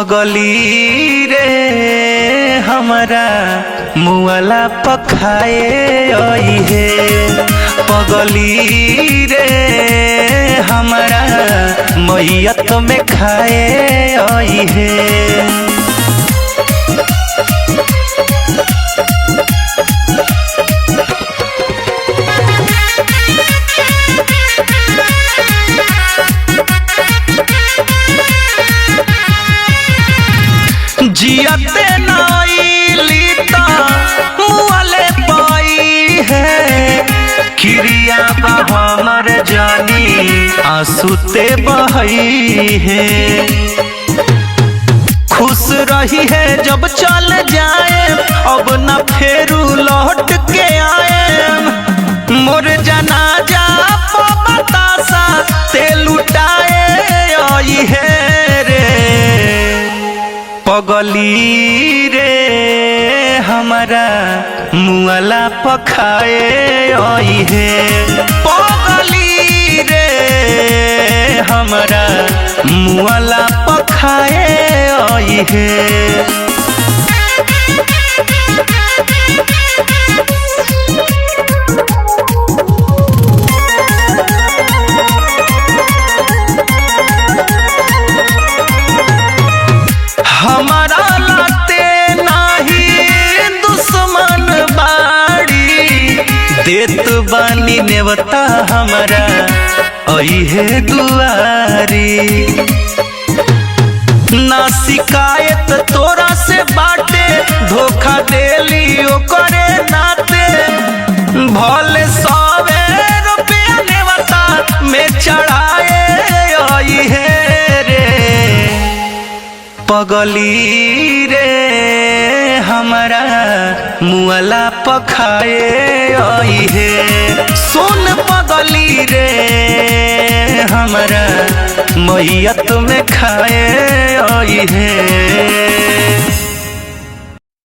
पगली रे हमरा मुआला पखाए आई है। पगली रे हमरा मैयत में खाए आई है। जियते नाइली ता मुआले पाई है। किरिया बा हमर जानी आंसूते बहई है। खुश रही है जब चल जाए अब न फेरू लौट के आए। मोर जनाजा बतासा ते लुटाए आई है रे। पगली रे हमरा मुआला पखाए आई है। पगली रे हमरा मुआला पखाए आई है। हमारा लाते नाही दुश्मन बाड़ी देत बानी नेवता हमारा आई है दुआरी। ना शिकायत तोरा से बाटे धोखा देली ओकरे नाते। भले 100 रुपया नेवता में चढ़ाए आई है रे। पगली रे हमरा मुआला पखाए आई है। सुन पगली रे हमरा मैयत में खाए आई है।